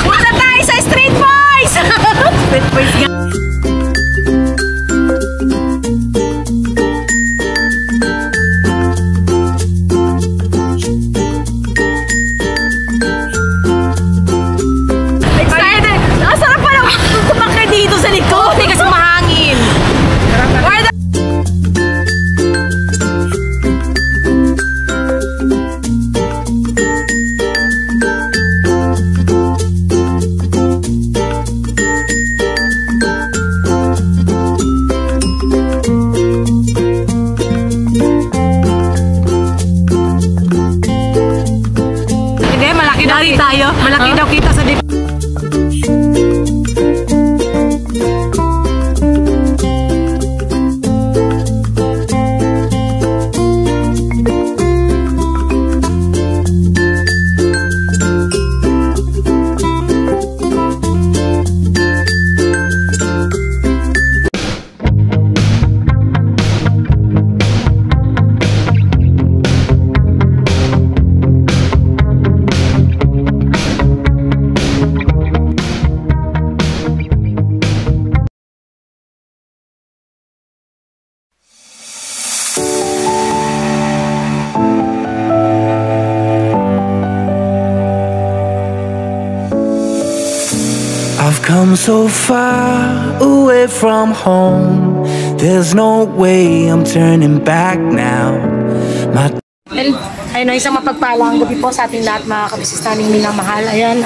Punta tayo sa Street Boys! Street Boys nga. Excited! Nasarap pa naman kumakay dito sa likod. Hindi kasi mahangin. Tayo, malaki daw kita sa dip. I've come so far away from home. There's no way I'm turning back now. Ayun, isang mapagpalang gabi po sa ating lahat mga kabisnes naming minamahal. Ayan,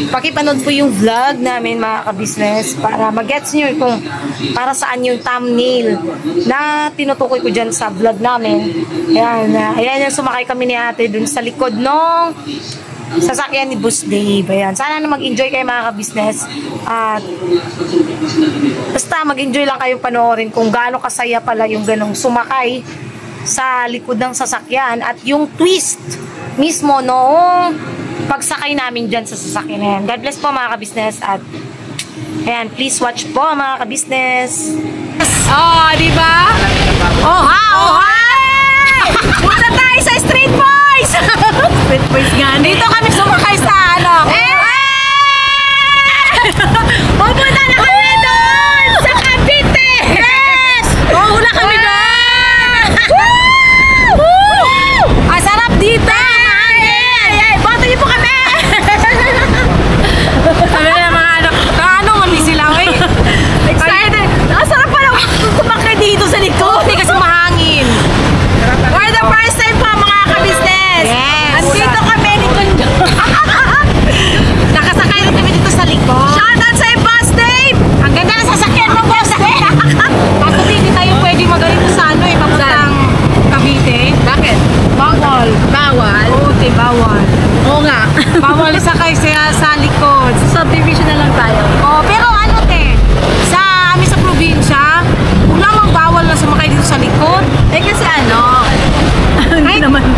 pakipanood po yung vlog namin mga kabisnes para mag-gets nyo kung para saan yung thumbnail na tinutukoy ko dyan sa vlog namin. Ayan, ayan yung sumakay kami ni ate dun sa likod nung sasakyan ni Boss Dave. Ayan. Sana na mag-enjoy kayo mga kabisnes. At basta mag-enjoy lang kayong panoorin kung gaano kasaya pala yung ganong sumakay sa likod ng sasakyan at yung twist mismo noong pagsakay namin dyan sa sasakyan na yan. God bless po mga kabisnes at ayan, please watch po mga kabisnes. Oh, diba? Oh, ha! Oh, ha! Punta tayo sa Street Boys! Street Boys nga. Dito kami sumakay sa ano. Pupunta na kami doon! Sa Cavite! Yes! Oh, hula kami doon! Ang sarap dito! Ay, boto niyo po kami! Sabi na mga ano, mali sila, oy. Excited! Ang sarap pa naman kumakay dito sa likod. Hindi kasi mahangin. For the first time po mga kabisnes! Yes! Andito kami ni Kundo. Nakasakay rin kami dito sa likod. Shoutout sa'yo, Boss Dave! Ang ganda na sasakyan mo, Boss Dave! Kaso hindi tayo pwede magalito sa ano eh, papuntang Cavite. Bakit? Bawal. Bawal? Oo, bawal. Oo nga. Bawal sakay sa likod. Subdivision na lang tayo. Oo, pero ano te, sa amin sa probinsya, huwag lamang bawal na sumakay dito sa likod. Eh kasi ano,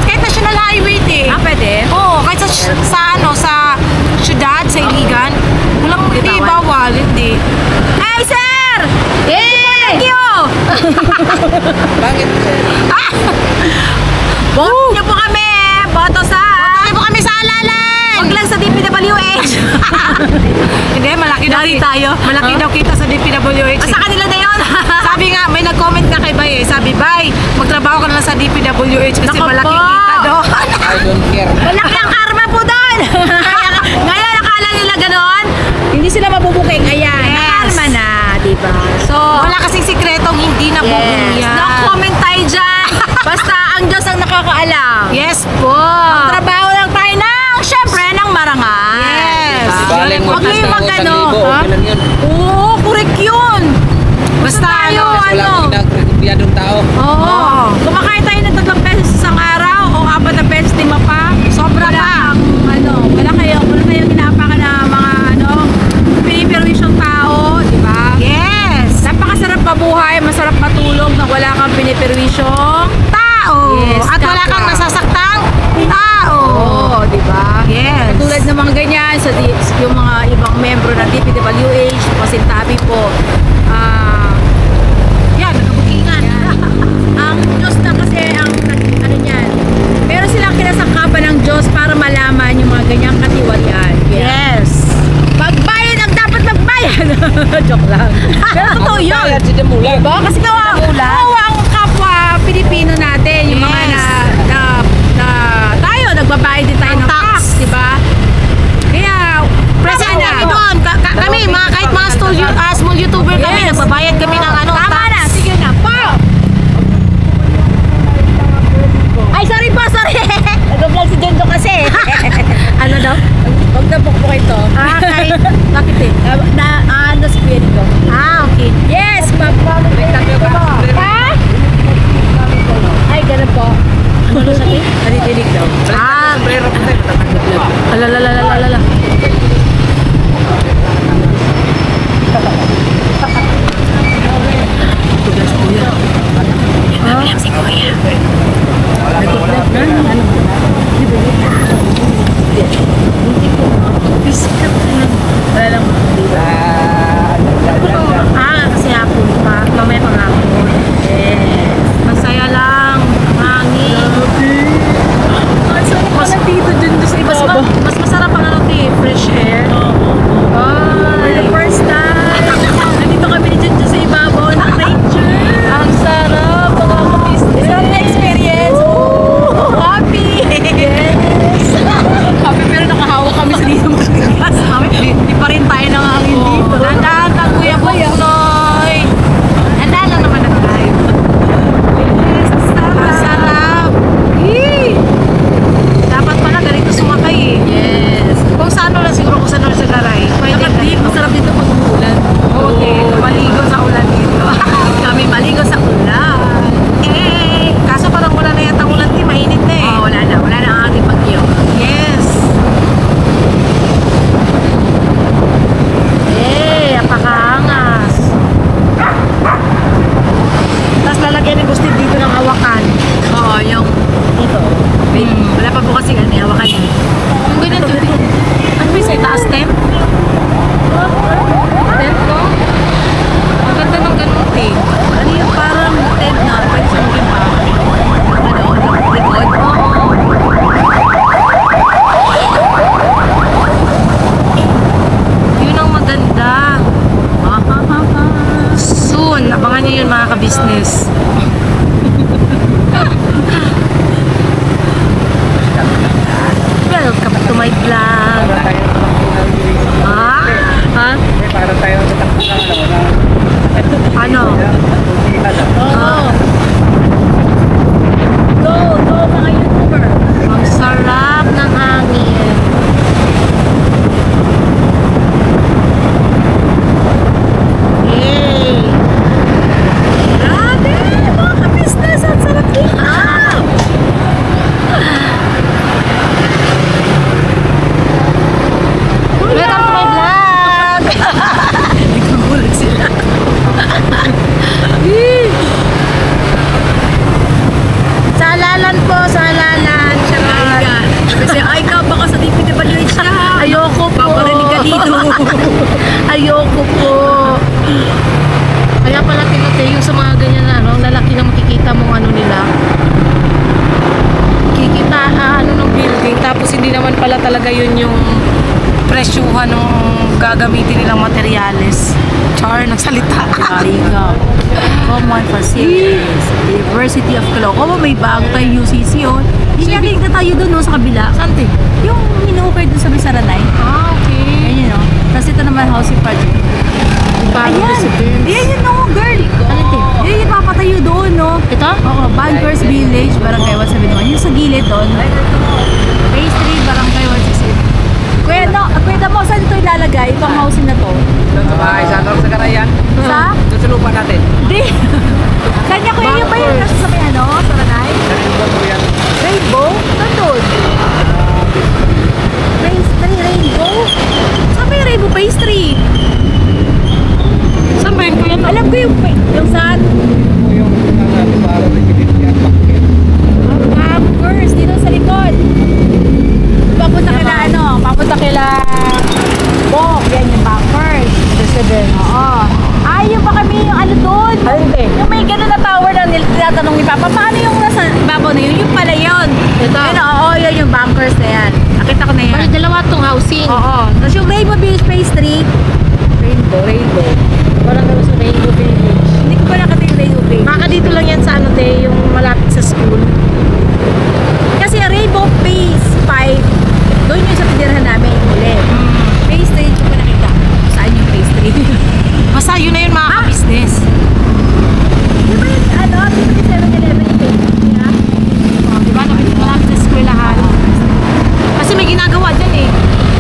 kahit national highway te. Ah, pwede? Oo, kahit sa syudad, sa Iligan, walang hindi bawal, hindi. Hey, sir! Thank you! Bakit? Boto niyo po kami! Boto niyo po kami sa Alalan! Huwag lang sa DPWH! Hindi, malaki daw tayo. Malaki daw kita sa DPWH. Sa kanila na yun! Sabi nga, may nag-comment nga kay Bay eh. Sabi, Bay, magtrabaho ka na lang sa DPWH kasi malaki kita doon. I don't care. Malaki ang karma po doon! Ngayon, nakala nila gano'n? Hindi sila mabubuking. Ayan, karma na, diba? So, wala kasing sikretong hindi na bubuking yan. No comment tayo dyan! Basta ang Diyos ang nakakaalam. Yes po! Trabaho lang tayo ng, syempre, ng marangal. Yes! Huwag mo yung mag-ano. Oo, correct yun! Basta tayo, ano? Walang tao. Oo. Kumakain tayo ng 3 pesos isang araw o 4 na pesos, 5 pa. Sobra pa. Wala kayong ginapakan na mga piniperwisyong tao, di ba? Yes! Napakasarap mabuhay, masarap matulog na wala kang piniperwisyong tao. Yes, at wala kang nasasaktang tao. Oo, di ba? Yes. Tulad ng mga ganyan, yung mga ibang membro ng DPWH, kasi tabi po, yan, nakabukingan. Ang Diyos na kasi ang ano niyan. Pero silang kinasangkapan ng Diyos para malaman yung mga ganyang katiwalian. Joke lang. Pero totoo yun. Diba? Kasi kawawa ang kapwa Pilipino natin. Yung mga tayo, nagbabayad din tayo ng tax. Diba? Kaya, Present tama kami doon. Kami, mga, kahit mga small YouTuber kami, Yes. nagbabayad kami ng ano, Tama tax. na, sige na. Ay, sorry po, sorry. Nag-vlog si Jondo kasi. Ano daw? Huwag na bukbuk ito. Okay. Bakit eh? Ano si Kuya dito? Okay. Yes, Ha? Ay, ganun po. Ano sa akin? Nadidinig daw. Alalalalala. Kasi hapon pa. Mamaya pang hapon. Masaya lang. Hangin. Mas masarap ang ano, fresh air. For the first time, nandito kami ni Junjun sa ibabaw ng nature. Ang sarap. Mga business. Sarap na experience. Happy! Yes! Happy pero nakahawak kami sa dito magkakas. Hindi pa rin tayo nangangin dito. Dandan ka, Kuya Buknoy. Handa na naman ang live. Yes, ang sarap. Ang sarap. Dapat pala ganito sumakay eh. Yes. Kung saan lang siguro kung saan lang sa garay. Pwede Nakadip, ganito. masarap dito pag umuulan. Okay, maligo sa ulan dito. Kami maligo sa ulan. Kaso parang wala na yata ulan din, mainit na eh. Wala na ang ating bagyo. Yes. Apakaangas. Tapos lalagyan ng gustit dito ng hawakan. Oo, yung Ito. wait, wala pa po kasi hawakan eh. Yung ganyan to. Ano ba yung taas tem? Tem ko? Ang ganda ng ganun eh. Ano yung parang tent na pwede sa mga pa? Ano, likod? Yun ang maganda. Soon, abangan nyo yun mga ka-business. Welcome to my vlog. Ha? Para tayo sa takbo ng Ano? Oo. Go, mga YouTuber. Ang sarap ng hangin. Yay! Grabe, mga ka-business, ang sarap dito. Welcome to my vlog! Nagkagulag sila. Sa halalan po, sa halalan. Charot. Kasi ay ka baka sa DPWH na. Ayoko po. Paparinig ka dito. Ayoko po. Kaya pala tinatay yung sa mga ganyan na, ano, lalaki na makikita mong ano nila. Kikita, ano ng building, tapos hindi naman pala talaga yun yung presyuhan ng gagamitin nilang materyales. Char, nagsalita. Ay ka. Common facilities. University of Caloocan. May bago tayong UCC yun. Hindi na tayo doon no, sa kabila. Sante? Yung hinukay doon sa Bisaranay. Okay. Ayan yun no. Tapos ito naman housing project. Bagong residence. Ayan yun no, girl. Ano ito? Yan yung papatayo doon no. Ito? Oo, Bankers Village, Barangay 171. Yung sa gilid doon. Phase 3, Barangay 168. Kuya mo, saan ito ilalagay? Itong housing na to? Doon sa bahay, sa Karayan. Sa? Doon sa lupa natin. Hindi. Kanya kuya yung ba yun? Nasa sa may ano? Saranay? Rainbow? Saan doon? Rainbow? Saan ba yung Rainbow? Phase 3? Saan ba yun? Kuya? Alam ko yung saan? Yung para nagpipilihan bakit. Bankers, dito sa likod. Papunta kila ano? Papunta kila Bok. Yan yung Bankers. Residence. Oo. Ay, yung pa kami yung ano doon. Alin? Yung may gano'n na tower na tinatanong ni Papa, paano yung nasa ibabaw na yun? Yung pala yun. Ito. Yun, oo, yun yung Bankers na yan. Nakita ko na yan. Bali, dalawa tong housing. Oo. Tapos yung Rainbow Village Phase 3, Rainbow. Rainbow Village. Hindi ko pa nakita yung Rainbow Village. Baka dito lang yan sa ano te, yung malapit sa school. Kasi Rainbow Phase 5, doon yung sa tinirahan namin yung uli. Phase 3, hindi ko pa nakita. Saan yung Phase 3? Basta yun na yun mga ka-business. Di ba yung ano, dito yung 7-Eleven yung Phase 3 ha? Oh, diba? Malapit sa eskwelahan. Kasi may ginagawa dyan eh.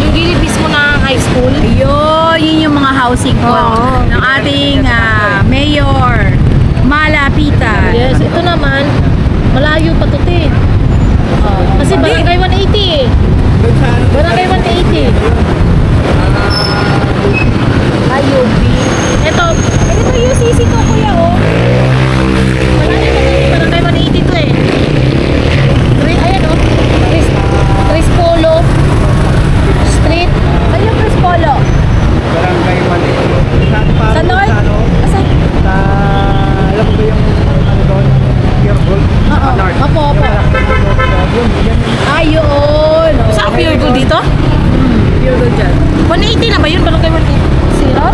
Yung gilid mismo na high school. Ayun, yun yung mga housing po Oo. ng ating mayor, Malapitan. Yes, ito naman, malayo pa to te. Kasi barangay 180 eh. Barangay 180. IUP. Ito yung UCC to kuya oh. Malayo pa to, barangay 180 to eh. Ayan oh. Tris Polo Street. Ayun, Chris Polo. Barangay Mali. Sa North? Asan? Sa, alam mo ba yung ano doon? Pure Gold? Oo. North. Opo, opo. Ayun. Saan pure gold dito? Pure gold dyan. 180 na ba yun? Barangay 180? Zero?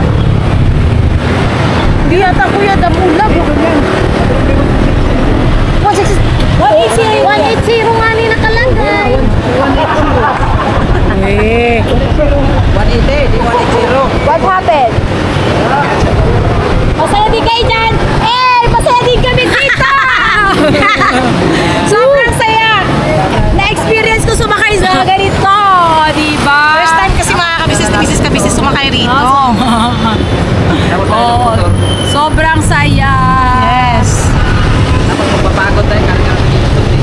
Di yata kuya, damulag. 180 nga ni nakalagay. 180, di 180. What happened? Masaya din kayo dyan. Masaya din kami dito. Sobrang saya. Na-experience ko sumakay sa ganito. Diba? First time kasi mga kabisnes sumakay rito. Tapos tayo ng Oo. motor. Sobrang saya. Yes. Tapos magpapagod tayo karga dito.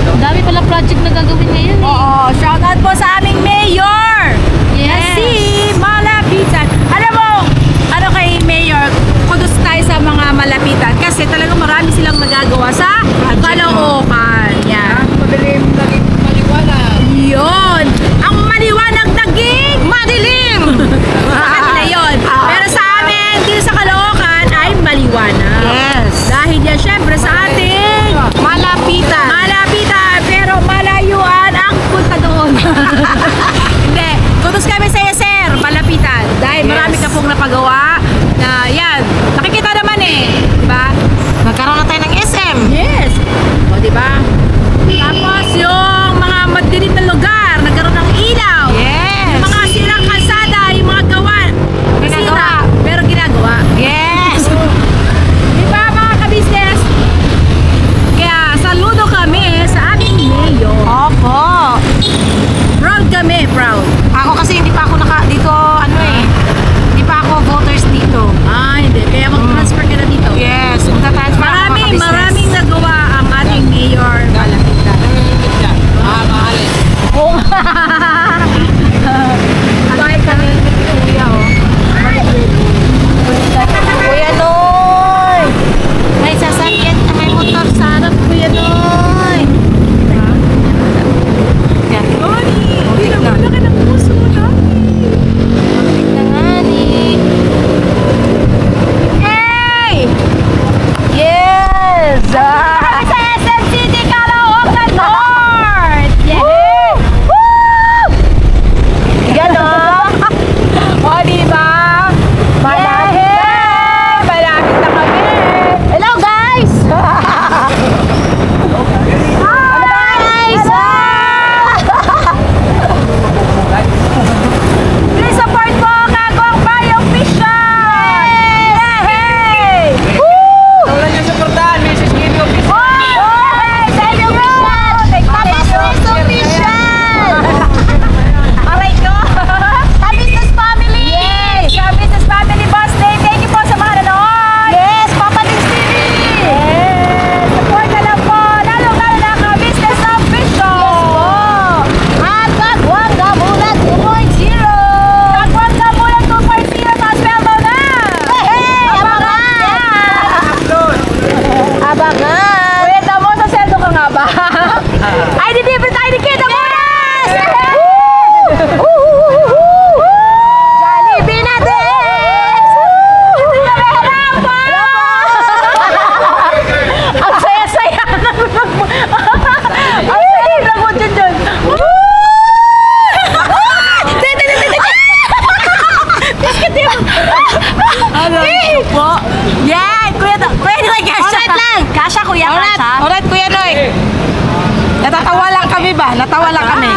Ang dami pala project na gagawin ngayon eh. Oo. Shoutout po sa aming mayor. Yes. Si Malapitan. Alam mo, ano kay Mayor, kudos tayo sa mga Malapitan kasi talagang marami silang nagagawa sa Caloocan. Yan. Madilim, naging maliwanag. Yun. Ang maliwanag naging madilim. Sa kanila yun. Pero sa amin, dito sa Caloocan ay maliwanag. Yes. Dahil yan syempre sa ating Malapitan. Malapitan, pero malayuan ang punta doon. Hindi. Kudos kami sa sir, Malapitan. Dahil Yes. marami ka pong napagawa na yan. Nakikita naman eh. Diba? Nagkaroon na tayo ng SM. Yes. O, diba? Tapos yung mga madilim na lugar, nagkaroon ng ilaw. Yes. Yung mga sirang kalsada, yung mga gawa. Ginagawa. Sira, pero ginagawa. Yes. Diba mga kabisnes? Kaya saludo kami sa aming mayor. Opo. Proud kami, proud. Ako kasi hindi pa ako dito hindi pa ako voters dito. Ah, hindi. Kaya mag-transfer ka na dito. Yes. Magta-transfer ako mga kabisnes. Maraming nagawa ang ating mayor. Malapitan. Mahalin. Bye kami kuya oh. Kuya Noy. May sasakyan, may motor sa harap kuya Noy. Yan. Hindi na wala ka ng puso, no? Na nga ni. Hey! Yes. Kami sa SM City, Caloocan North! Yeah! Woo! Yan oh. O, diba? Malapit na! Malapit na kami! Hello guys. Guys! Please support po Kagong Bayong Mission! Hey! Woo! Tulad yung supportahan, Mrs. Gino. Hey! Thank you, bro! Business official! Aray ko! Business family! Yes! Business family boss day! Thank you po sa mga nanood! Yes! Papa Dings TV! Yes! Support na lang po! Lalo-lalo na ka business official! Yes po! At Kagwang Gamulat 2.0! Kagwang Gamulat 2.0 sa spell na! Hey! Abangan! Abangan. Kuya, tamo sa seldo ka nga ba? Ay, di libre tayo ni Kid Amoras! Jollibee na din! Hindi na mahirapan! Ang saya-saya! Ang saya-saya mo dyan! Biscuit yun! Ano po? Yes! natawa lang kami.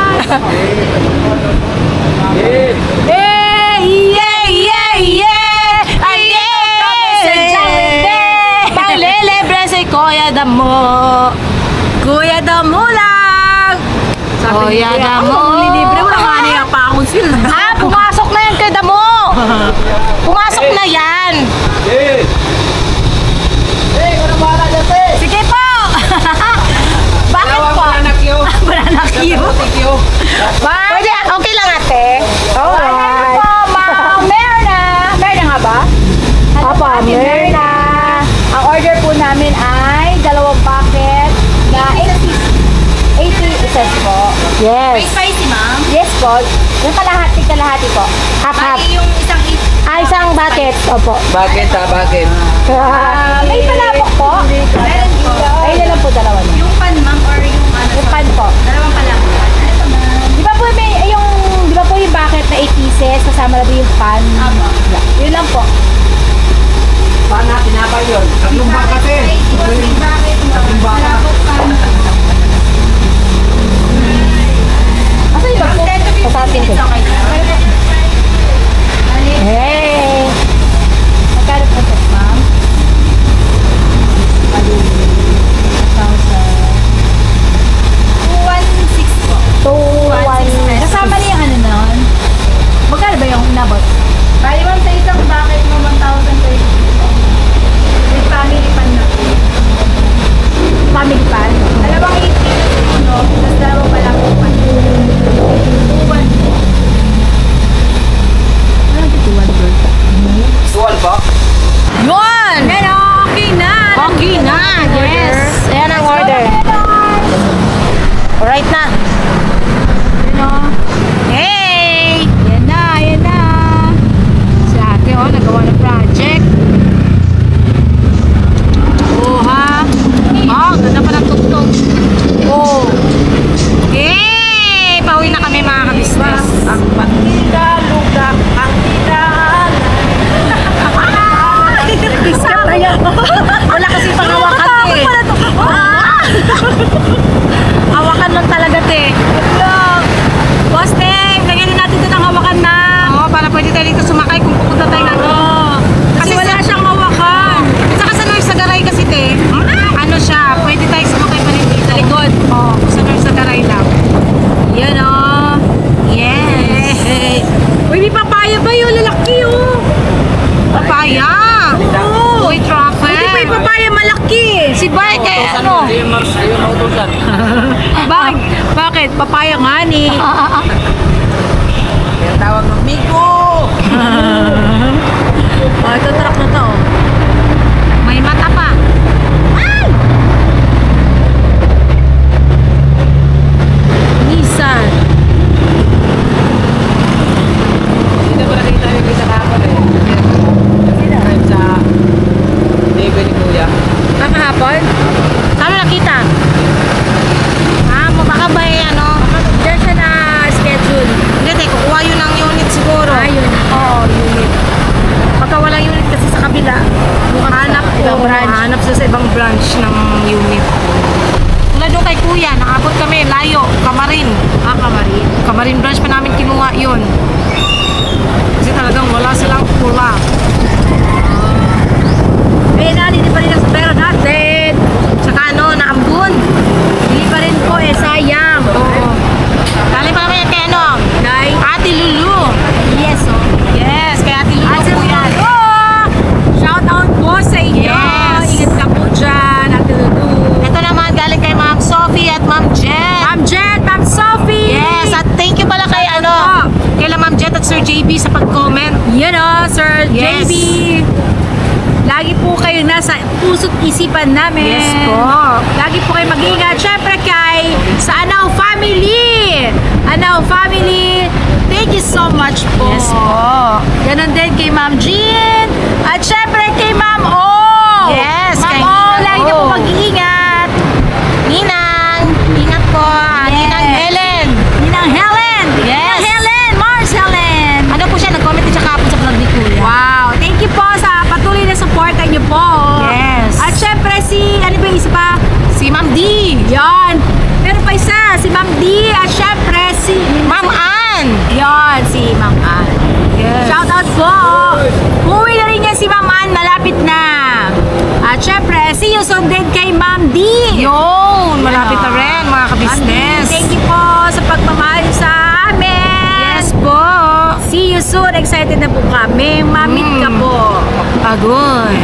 Paglelebre si Kuya Damo. Kuya Damo lang! Kuya Damo. Libre mo lang ano yung pa-council. Pumasok na yan kay Damo. Pumasok na yan. Sige po! Bakit po? Banana Q. Pwede, okay lang ate. Alright. Po, Ma'am Merna. Merna nga ba? Opo, Merna. Ang order po namin ay 2 bucket na 80 pieces po. Yes. Spicy, ma'am? Yes po. Yung kalahati po. Half. Yung isang Isang bucket. Opo. Bakit ha? Bakit? may palabok po. Meron po. Ay, na lang po dalawa niyo. Yung pan, ma'am, or yung ano? Yung pan po. Dalawang palabok. Ito, ma'am. Di ba po yung bucket na 8 pieces kasama na po yung pan? Yun lang po. Paano natin napay yun? Tatlong bakat eh. Tatlong bakat. Asa yung bag po? Pasatin ko. Hey. Magkano po ito, ma'am? 216 po. 2-1. Kasama niya yung ano nun? Magkano ba yung inabot? Bali, ma'am, sa isang bucket mo, 1,030 po. With family pan na po. Family pan? Dalawang 8 pieces po, no? Tapos dalawang palabok pan. 2-1. Tuwan po? Yun! Pero okay na! Okay na! Yes! Ayan ang order. Alright na. Hey! Yan na! Si ate, nagawa ng project. Ha? Ganda pa ng tugtog. Hey! Pauwi na kami mga kabisnes. Ang pagkikaludak, ang tinaan. Discount na yan. Wala kasi panghawakan eh. Hawakan lang talaga te. Boss Teng, lagyan din natin ito ng hawakan na. Oo, para pwede tayo dito sumakay kung pupunta tayo na. Kasi wala siyang hawakan. Saka sa North Sagaray kasi te, ano siya, pwede tayo sumakay pa rin dito. Sa likod. Oo, sa North Sagaray lang. Yan o. Yes! Uy, may papaya ba yun? Lalaki o. Papaya! Oo. Uy, traffic! Hindi pa yung papaya malaki. Si Bay, kaya ano? Ayun, Mars. Ayun, nautusan. Bakit? Papaya nga ni. Kaya tawag ng Miko! Ito truck na to. May mata pa. Nissan. Dito ko nakita yung isa kahapon eh. Kahit sa TV ni Kuya. Kahapon? Saan mo nakita? Baka ba ano? Diyan siya na schedule. Hindi, te, kukuha yun ng unit siguro. Unit. Oo, unit. Pagka walang unit kasi sa kabila, hanap ibang branch. Hanap sa ibang branch ng unit. Tulad doon kay Kuya, nakabot kami, layo, Kamarin. Kamarin. Kamarin branch pa namin kinuha yun. Kasi talagang wala silang pula. Eh, hindi pa rin ang pera natin. Tsaka ano, naambun. Hindi pa rin po sayang. Oo. Galing pa naman yan kay ano? Kay Ate Lulu. Yes, Yes, kay Ate Lulu Ate po yan. Lulu! Shout out po sa inyo. Yes. Ingat ka po dyan, Ate Lulu. Ito naman galing kay Ma'am Sophie at Ma'am Jet. Ma'am Jet, Ma'am Sophie! Yes, at thank you pala kay ano, kay Ma'am Jet at Sir JB sa pag-comment. Yun o, Sir Yes. JB. Lagi po kayong nasa puso't isipan namin. Yes po. Lagi po kayo mag-ingat. Siyempre kay sa Anaw Family. Anaw Family, thank you so much po. Yes po. Ganon din kay Ma'am Jean. At siyempre kay Ma'am O. Yes, Ma'am kay O, Ninang lagi na O. po mag-iingat. Ninang, ingat po. Ninang Helen. Ninang Helen. Yes. Ninang Helen. Mars Helen. Ano po siya, nag-comment din siya kahapon sa vlog ni Kuya. Wow, thank you po sa patuloy na supportan niyo po. Yes. At syempre ano ba yung isa pa? Si Ma'am D. Yon. Pero pa isa, si Ma'am D po. Uwi na rin yan si Ma'am Ann, malapit na. At syempre, see you soon din kay Ma'am D. Yun, malapit na rin mga ka-business. Thank you po sa pagmamahal sa amin. Yes po. See you soon. Excited na po kami. Mamit ka po. Agoy.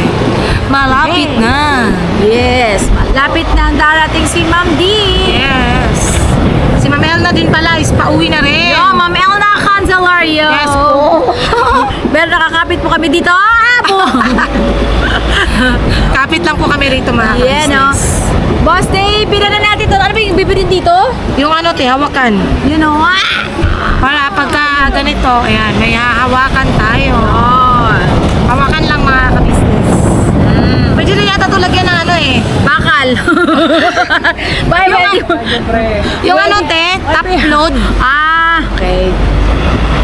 Malapit Okay. na. Yes, malapit na ang darating si Ma'am D. Yes. Si Ma'am Elna din pala is pauwi na rin. Yo, Ma'am Elna Cancelario. Yes po. Pero nakakapit po kami dito. Po. Kapit lang po kami rito mga Yeah, no? ka-business. Boss Dave, pinana natin ito. Ano ba yung bibili dito? Yung ano, hawakan. You know, Para pagka ganito, ayan, may hahawakan tayo. Hawakan lang mga ka-business. Pwede na yata ito lagyan ng ano eh. bakal. Bye, bye. Yung ano top load. Okay.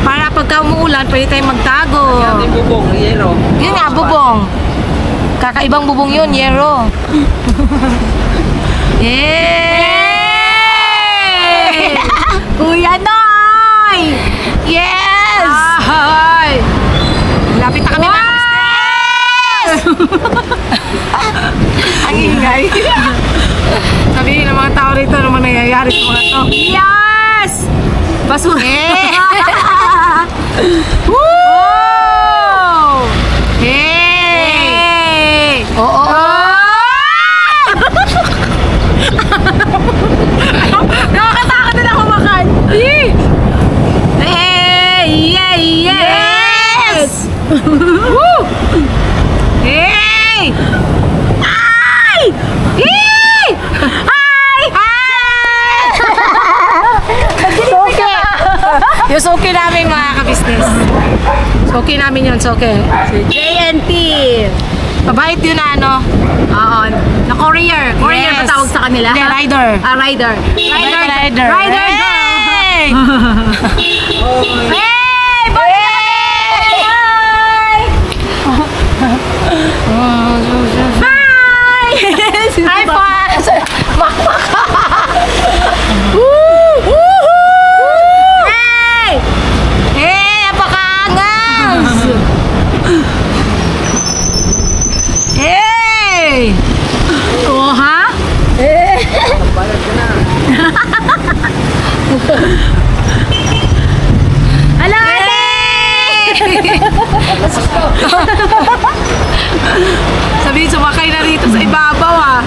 Para pagka umuulan, pwede tayong magtago. Yung bubong, yero. Yun nga, bubong. Kakaibang bubong yun, yero. Yay! Kuya Noy! Yes! Ay! Lapit na kami mga business! Ang ingay. Sabihin ng mga tao rito naman nangyayari sa mga to. Yes! Basura. Woo! Hey! Oo. Nakakatakot na kumakan. Hey! Yeah, Yes! Woo! Hey! Ay! Hey! Ay! Soke! Yung soke namin mga ka-business. Soke namin yun, soke. JNT. Mabait yun na ano. Oo. Na courier. Courier Yes. ba tawag sa kanila? Hindi, rider. Rider. Rider. Rider girl. Hey! Hey! Bye! Hi! Hi, fans! Hey! Hey, apakaangas! Hey! Oh, ha? Hello, ate! Sabihin, sumakay na rito sa ibabaw ah.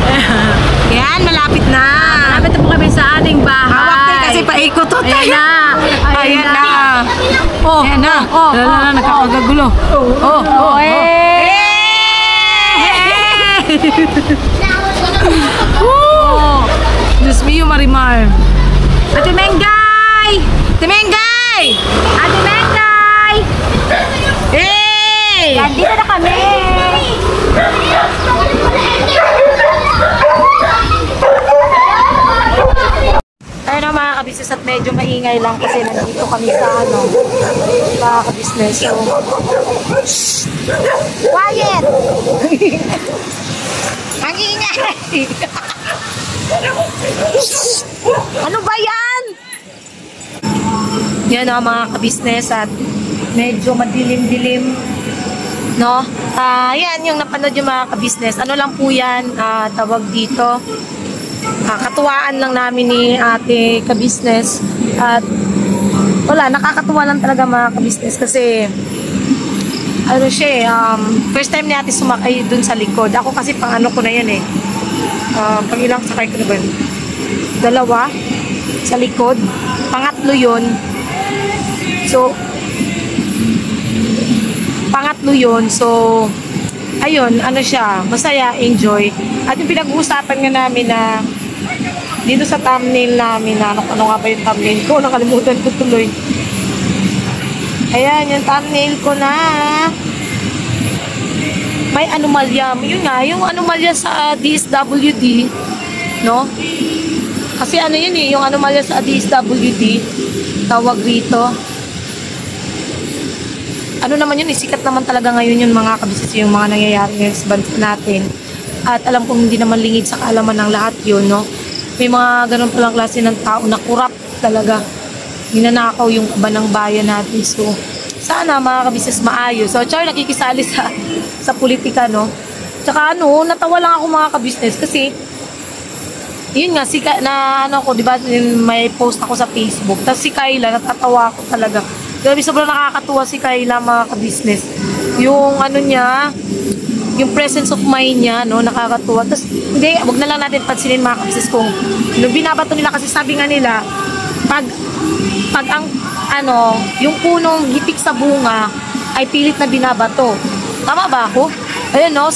Yan, malapit na. Malapit na po kami sa ating bahay. Hawak tayo kasi paikot to Ayan tayo. na. Ayan na. Oh, Ayan na. oh, Lala, nakakagagulo. Oh, eh. Oh. Diyos mio, Marimar. Ate Mengay! Timengay! Ate Mengay! Hey! Yan, dito na kami. Ayun na mga kabisnes at medyo maingay lang kasi nandito kami sa ano, mga kabisnes. So, quiet! Ang ingay! Ano ba yan? Yan o mga kabisnes at medyo madilim-dilim. No? Yan yung napanood yung mga kabisnes. Ano lang po yan, tawag dito. Katuwaan lang namin ni ate kabisnes. At wala, nakakatuwa lang talaga mga kabisnes kasi ano siya first time ni ate sumakay dun sa likod. Ako kasi pang ano ko na yan eh. Pang ilang sakay ko na ba? 2 sa likod. Pangatlo yun. So, pangatlo yun. So, ayun, ano siya, masaya, enjoy. At yung pinag-uusapan nga namin na dito sa thumbnail namin na ano nga ba yung thumbnail ko? Nakalimutan ko tuloy. Ayan, yung thumbnail ko na may anomalya. Yun nga, yung anomalya sa DSWD, no? Kasi ano yun eh, yung anomalya sa DSWD, tawag rito. Ano naman yun, sikat naman talaga ngayon yung mga kabisnes, yung mga nangyayari ngayon sa bansa natin. At alam kong hindi naman lingid sa kaalaman ng lahat yun, no? May mga ganun palang klase ng tao na corrupt talaga. Ninanakaw yung kaban ng bayan natin. So, sana mga kabisnes maayos. So, Char, nakikisali sa politika, no? Tsaka natawa lang ako mga kabisnes kasi yun nga, di ba, may post ako sa Facebook. Tapos si Kayla, natatawa ako talaga. Grabe, sobrang nakakatuwa si Kayla, mga kabisnes. Yung niya, yung presence of mind niya, no, nakakatuwa. Tapos, hindi, wag na lang natin pansinin mga kabisnes kung nung binabato nila kasi sabi nga nila, pag ang, yung punong gitik sa bunga ay pilit na binabato. Tama ba ako? Ayun, no,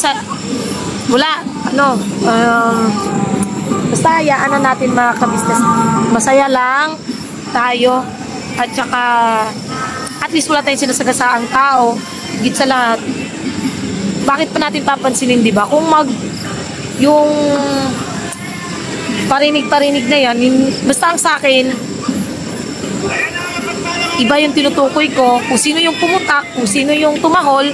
basta hayaan natin mga kabisnes. Masaya lang tayo at saka at least wala tayong sinasagasaang tao. Higit sa lahat, bakit pa natin papansinin, di ba? Kung yung parinig na yan, basta ang sa akin, iba yung tinutukoy ko. Kung sino yung pumutak, kung sino yung tumahol,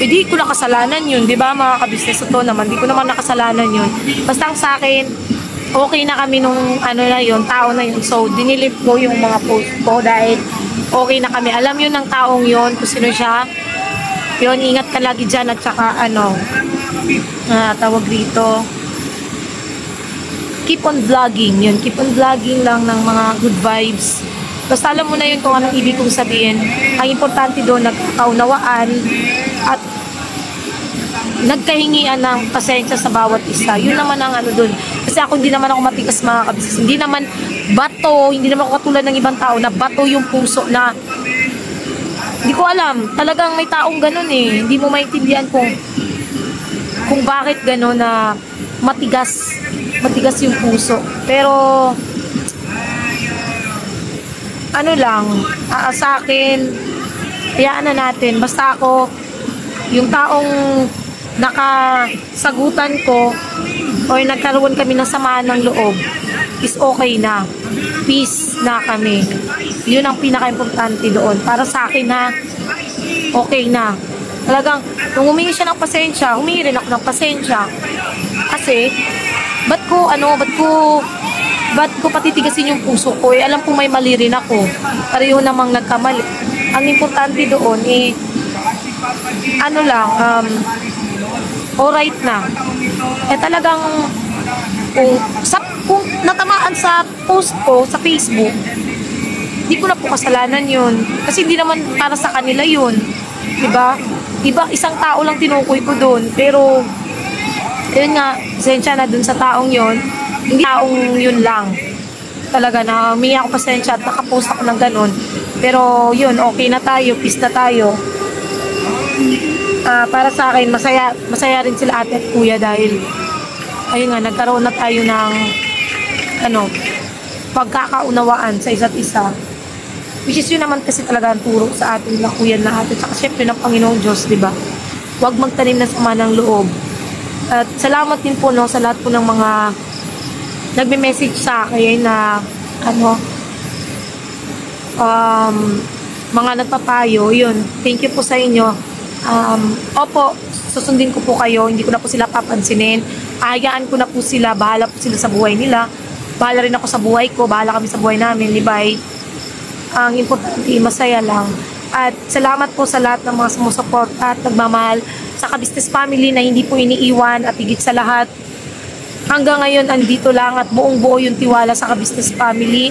di ko nakasalanan yun, di ba mga kabisnes? Ito naman, di ko naman nakasalanan yun. Basta ang sa akin, okay na kami nung na yun, tao na yun. So, dinilip ko yung mga post ko dahil okay na kami. Alam yun ng taong yun, kung sino siya. Yun, ingat ka lagi dyan at saka tawag dito, keep on vlogging. Yun, keep on vlogging lang ng mga good vibes. Basta alam mo na yun kung anong ibig kong sabihin. Ang importante doon, nagkakaunawaan at nagkahingian ng pasensya sa bawat isa. Yun naman ang doon. Kasi ako hindi naman ako matigas mga kabisnes. Hindi naman bato, hindi naman ako katulad ng ibang tao na bato yung puso na hindi ko alam. Talagang may taong ganun eh. Hindi mo maintindihan kung bakit ganun na matigas yung puso. Pero sa akin, hayaan na natin. Basta ako, yung taong nakasagutan ko o nagkaroon kami ng samaan ng loob is okay na. Peace na kami. Yun ang pinaka-importante doon. Para sa akin okay na. Talagang, nung humingi siya ng pasensya, humingi rin ako ng pasensya. Kasi, ba't ko patitigasin yung puso ko? Alam ko may mali rin ako. Pareho namang nagkamali. Ang importante doon alright na. Talagang kung natamaan sa post ko sa Facebook, di ko na po kasalanan yun. Kasi hindi naman para sa kanila yun. Diba? Isang tao lang tinukoy ko doon. Pero, yun nga, pasensya na dun sa taong yun. Hindi taong yun lang. Talaga na humingi ako pasensya at nakapost ako ng ganun. Pero yun, okay na tayo, peace na tayo. Para sa akin, masaya rin sila ate at kuya dahil ayun nga, nagkaroon na tayo ng pagkakaunawaan sa isa't isa. Which is yun naman kasi talaga ang turo sa atin ng kuya na ate. Saka syempre ng Panginoong Diyos, diba? Huwag magtanim ng sama ng loob. At salamat din po sa lahat po ng mga nagme-message sa akin na mga nagpapayo. Yun, thank you po sa inyo. Opo, susundin ko po kayo. Hindi ko na po sila papansinin. Hayaan ko na po sila. Bahala po sila sa buhay nila. Bahala rin ako sa buhay ko. Bahala kami sa buhay namin. Libay. Ang importante, masaya lang. At salamat po sa lahat ng mga sumusuport at nagmamahal sa Ka-Business Family na hindi po iniiwan at higit sa lahat. Hanggang ngayon, andito lang at buong buo yung tiwala sa Ka-Business Family.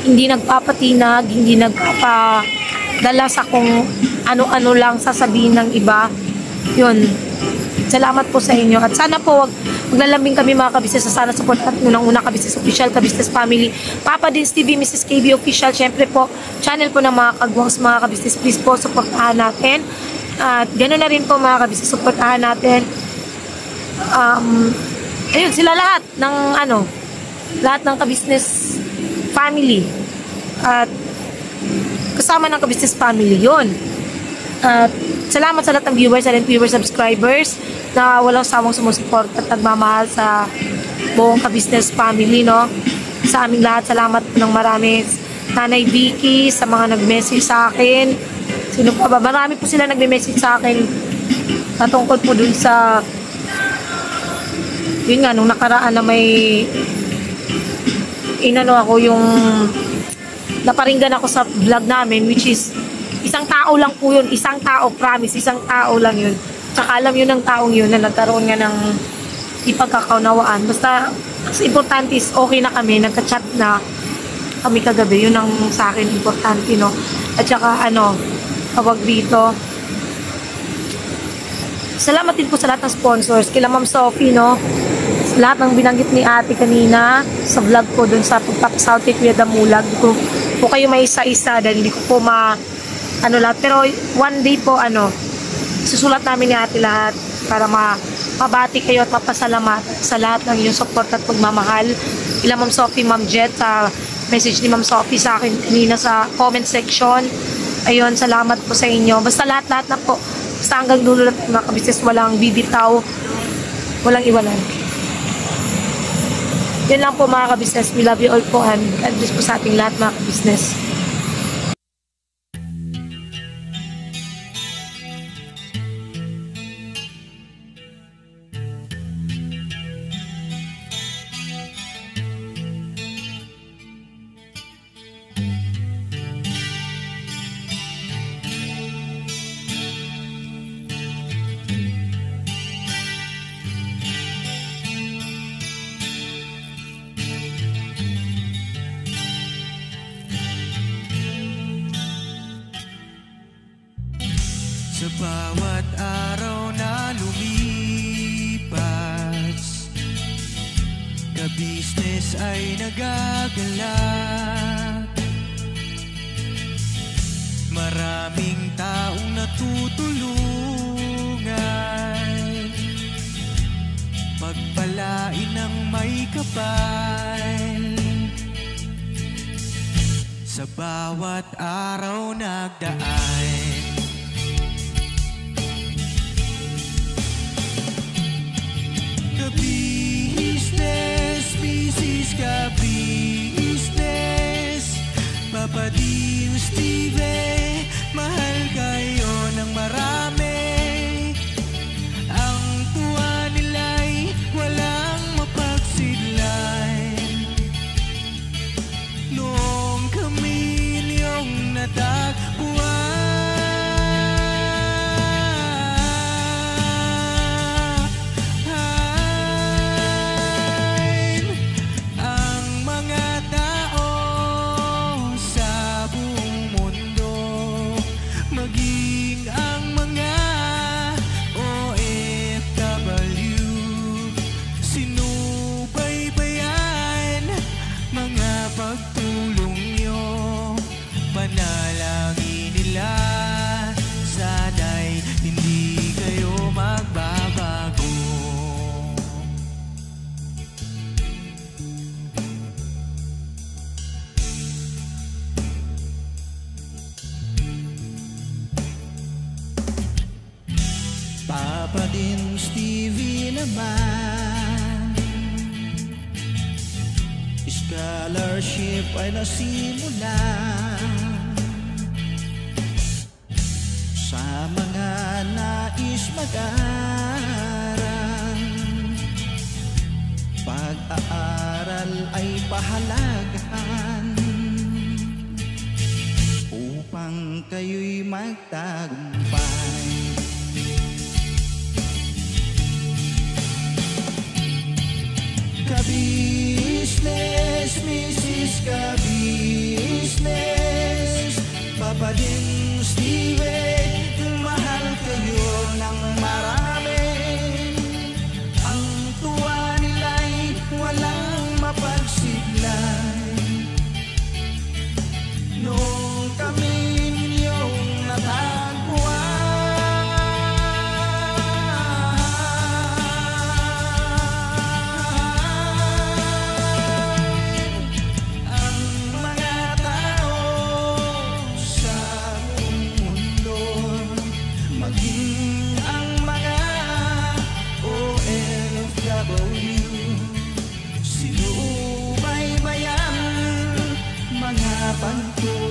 Hindi nagpapatinag, hindi nagpapadala sa kung ano-ano lang sasabihin ng iba. Yun. Salamat po sa inyo. At sana po maglalambing kami mga kabisnes sa sana support at unang-una Ka-Business Official, Ka-Business Family, Papa Dins TV, Mrs. KB Official. Siyempre po, channel po ng mga kagwangs mga kabisnes. Please po, supportahan natin. At gano'n na rin po mga kabisnes, supportahan natin. Ayun, sila lahat ng lahat ng Ka-Business Family. At kasama ng Ka-Business Family yun. At salamat sa lahat ng viewers, silent viewers, subscribers na walang sawang sumusuport at nagmamahal sa buong Ka-Business Family, no? Sa aming lahat, salamat po ng marami. Nanay Vicky, sa mga nag-message sa akin. Sino pa ba? Marami po sila nag-message sa akin natungkol po dun sa yun nga, nung nakaraan na may ako yung naparinggan ako sa vlog namin, which is isang tao lang po yun, isang tao, promise, isang tao lang yun. Tsaka alam yun ng taong yun na nagkaroon nga ng ipagkakaunawaan. Basta, mas importante is okay na kami, nagka-chat na kami kagabi, yun ang sa akin importante, no? At saka, tawag dito, salamat din po sa lahat ng sponsors, kila Ma'am Sophie, no? Lahat ng binanggit ni ate kanina sa vlog ko dun sa pagpapasaw kay Kuya Damulag, hindi ko po kayo may isa-isa dahil hindi ko po lahat, pero one day po susulat namin ni ate lahat para mabati kayo at mapasalamat sa lahat ng inyong support at pagmamahal. Ila Ma'am Sophie, Ma'am Jet, sa message ni Ma'am Sophie sa akin kanina sa comment section, ayun, salamat po sa inyo. Basta lahat na po, basta hanggang dulo lang mga kabisnes, walang bibitaw, walang iwanan. Yan lang po mga kabisnes. We love you all po, and God bless po sa ating lahat mga kabisnes. Sa bawat araw na lumipas, ka-business ay nagagalak. Maraming taong natutulungan, pagpalain ng may kapal. Sa bawat araw nagdaan, ka-business, business ka-business, Papa Dio, Steve, mahal kayo ng marami. Ang tuwa nila'y walang mapagsidlan. Noong kami niyong natagpuan, Papa din Stevie naman, scholarship ay nasimula sa mga nais mag-aral. Pag-aaral ay pahalagahan upang kayo'y magtagumpay. Ka-business, Mrs. Ka-business, Papa din Steve, mahal kayo ng marami. Ang tuwa nila'y walang mapagsiglan. Noong kami ninyong natagpuan, sinubaybayan mga pagtuloy.